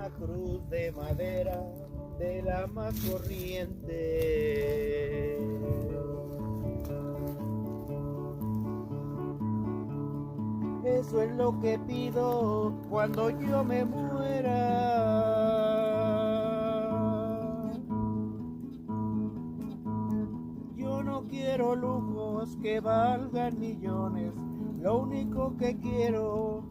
una cruz de madera de la más corriente. Eso es lo que pido cuando yo me muera. Yo no quiero lujos que valgan millones, lo único que quiero